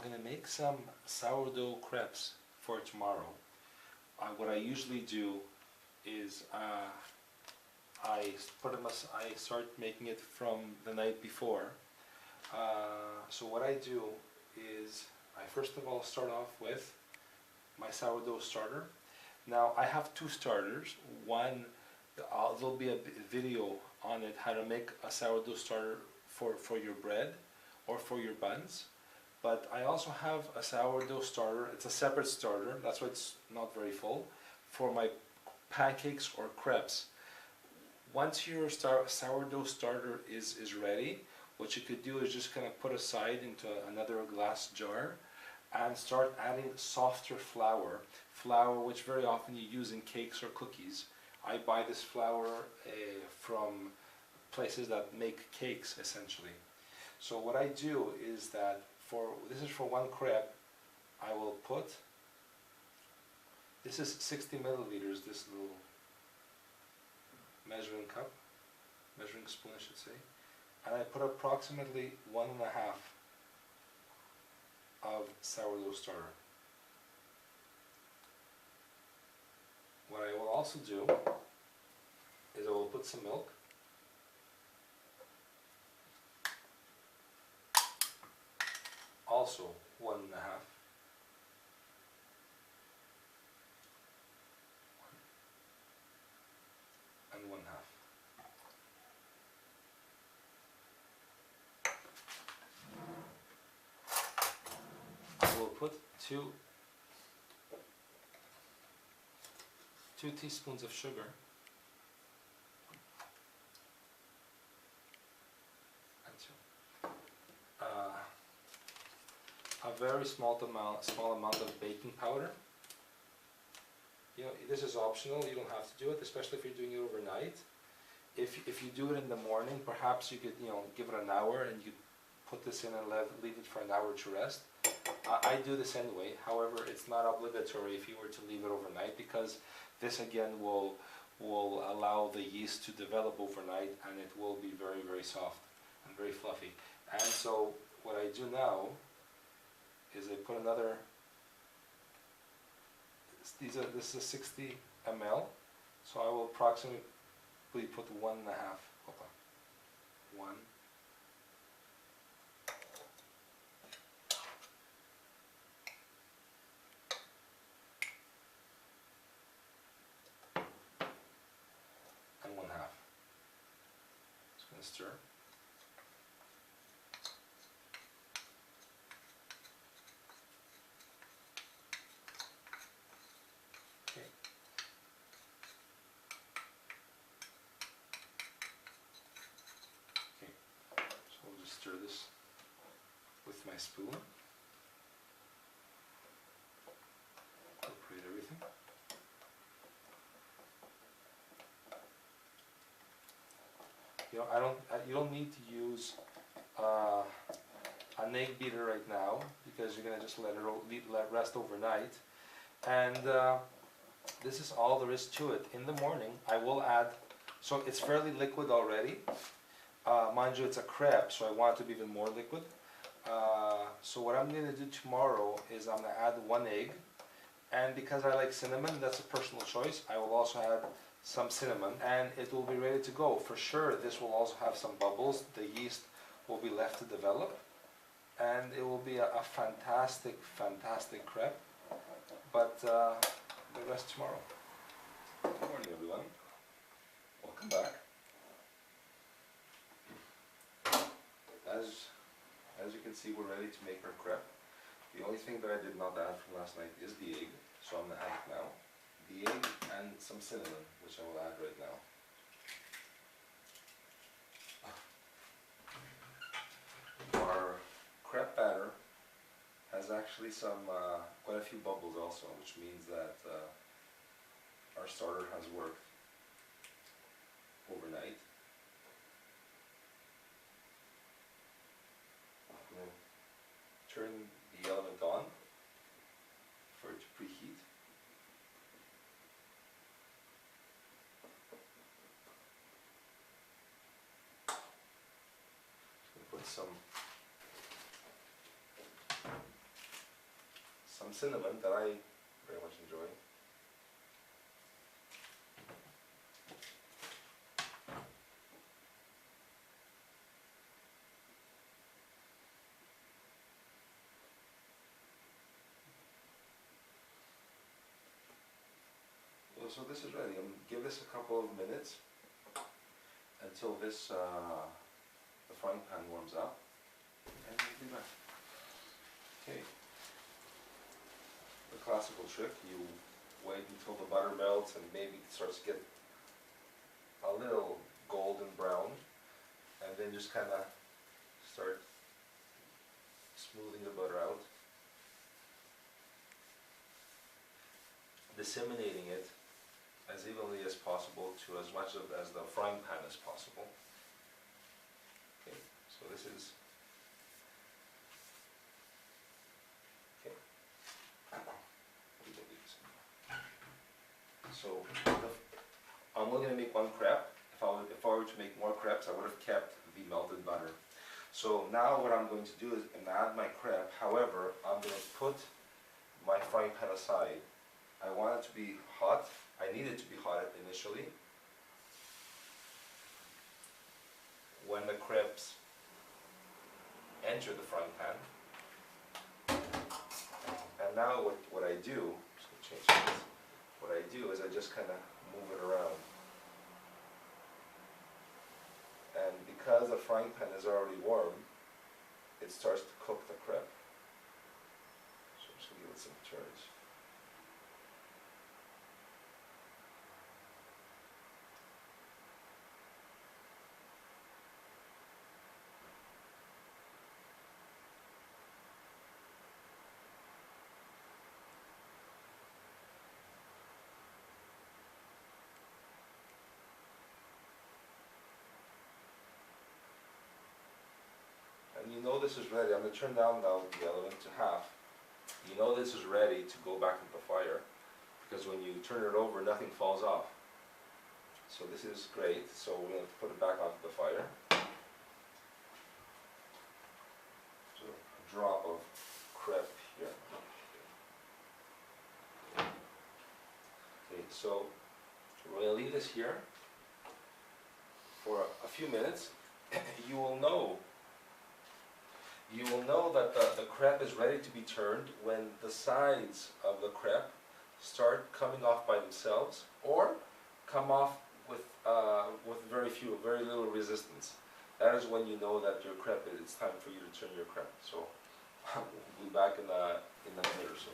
gonna make some sourdough crepes for tomorrow. What I usually do is I start making it from the night before. So what I do is I first of all start off with my sourdough starter. Now I have two starters. One, there'll be a video on it how to make a sourdough starter for your bread or for your buns. But I also have a sourdough starter. It's a separate starter, that's why it's not very full, for my pancakes or crepes. Once your sourdough starter is ready, what you could do is just kind of put aside into another glass jar and start adding softer flour which very often you use in cakes or cookies. I buy this flour from places that make cakes essentially. So what I do is that this is for one crepe, I will put, this is 60 milliliters, this little measuring spoon I should say, and I put approximately 1.5 of sourdough starter. What I will also do is I will put some milk, also 1.5, and 1/2. I will put two teaspoons of sugar, and a very small amount of baking powder. You know, this is optional, you don't have to do it, especially if you're doing it overnight. If you do it in the morning, perhaps you could, give it an hour and you put this in and leave it for an hour to rest. I do this anyway, however, it's not obligatory if you were to leave it overnight, because this again will allow the yeast to develop overnight and it will be very, very soft and very fluffy. And so what I do now is I put another, this is 60 ml, so I will approximately put 1.5, one, and 1/2. Just going to stir. Okay. Okay. So we'll just stir this with my spoon. Incorporate everything. You don't need to use an egg beater right now, because you're going to just let it rest overnight. And this is all there is to it. In the morning I will add, so it's fairly liquid already. Mind you, it's a crepe, so I want it to be even more liquid. So what I'm going to do tomorrow is I'm going to add 1 egg. And because I like cinnamon, that's a personal choice, I will also add some cinnamon, and it will be ready to go. For sure, this will also have some bubbles. The yeast will be left to develop, and it will be a fantastic, fantastic crepe. But the rest tomorrow. Good morning, everyone. Welcome back. As you can see, we're ready to make our crepe. The only thing that I did not add from last night is the egg, so I'm going to add it now. The egg and some cinnamon, which I will add right now. Our crepe batter has actually quite a few bubbles also, which means that our starter has worked overnight. I'm going to turn the element on for it to preheat. Put some cinnamon that I very much enjoy. So this is ready. Give this a couple of minutes until this the frying pan warms up, and we'll be back. Okay. The classical trick: you wait until the butter melts and maybe it starts to get a little golden brown, and then just kind of start smoothing the butter out, disseminating it as evenly as possible to as much of as the frying pan as possible. Okay, so this is okay. So I'm only going to make one crepe. If I were to make more crepes, I would have kept the melted butter. So now what I'm going to do is add my crepe. However, I'm going to put my frying pan aside. I want it to be hot. I need it to be hot initially. When the crepes enter the frying pan. And now what I do, just going to change this. What I do is I just kind of move it around. And because the frying pan is already warm, it starts to cook the crepe. So I'm just going to give it some turns. And you know this is ready. I'm going to turn down now the element to half. You know this is ready to go back into the fire, because when you turn it over, nothing falls off. So this is great. So we're going to put it back onto the fire. So a drop of crepe here. Okay, so we're going to leave this here for a few minutes. You will know that the crepe is ready to be turned when the sides of the crepe start coming off by themselves, or come off with very little resistance. That is when you know that your crepe, it's time for you to turn your crepe. So we'll be back in a minute or so.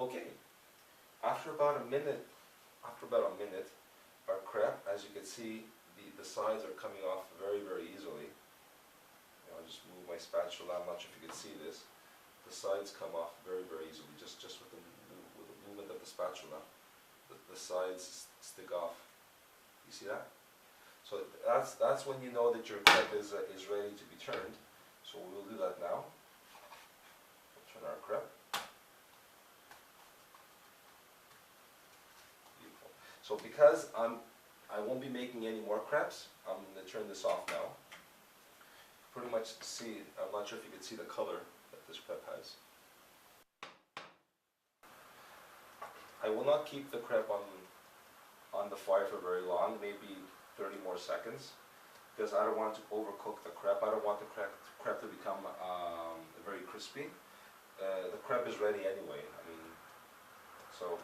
Okay, after about a minute, our crepe, as you can see, the sides are coming off very easily. I'll just move my spatula. I'm not sure if you can see this. The sides come off very easily, just with the movement of the spatula. The sides stick off. You see that? So that's when you know that your crepe is ready to be turned. So we will do that now. We'll turn our crepe. Beautiful. So because I won't be making any more crepes, I'm going to turn this off now. Pretty much see, I'm not sure if you can see the color that this crepe has. I will not keep the crepe on the fire for very long, maybe 30 more seconds, because I don't want to overcook the crepe. I don't want the crepe to become very crispy. The crepe is ready anyway. So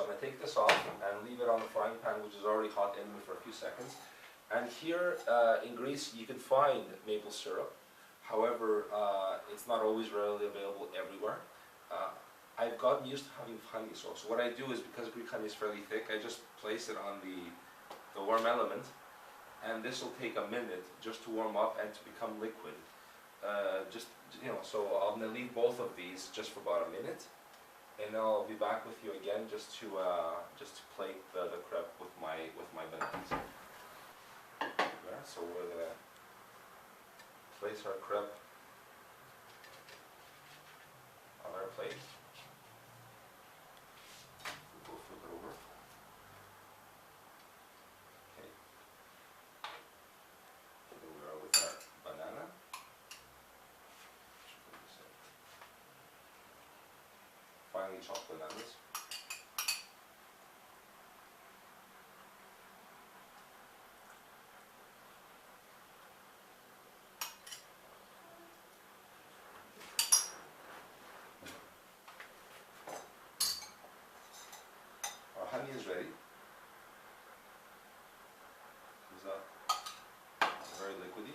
I'm going to take this off and leave it on the frying pan, which is already hot anyway, for a few seconds. And here in Greece you can find maple syrup. However, it's not always readily available everywhere. I've gotten used to having honey, so what I do is, because Greek honey is fairly thick, I just place it on the warm element, and this will take a minute just to warm up and to become liquid. So I'm going to leave both of these just for about a minute, and I'll be back with you again just to plate the crepe with my bananas. Yeah, so we're going to place our crepe on our plate. We'll flip it over. Okay. Here we are with our banana. finely chopped bananas. Our honey is ready. Comes out very liquidy.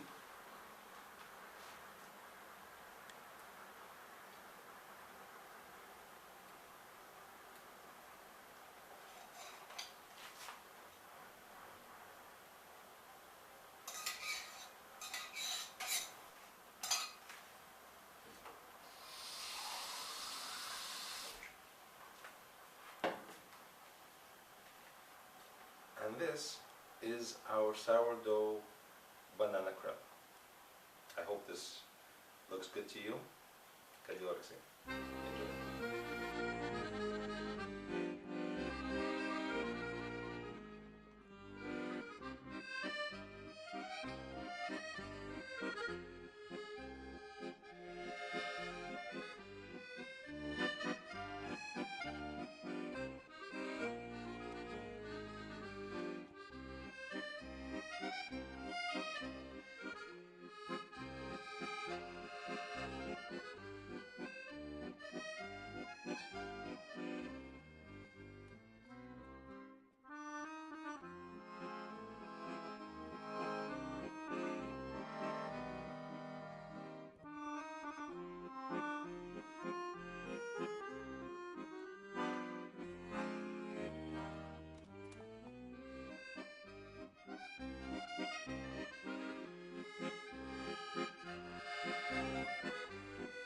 And this is our sourdough banana crepe. I hope this looks good to you. Kaliorixin. Enjoy.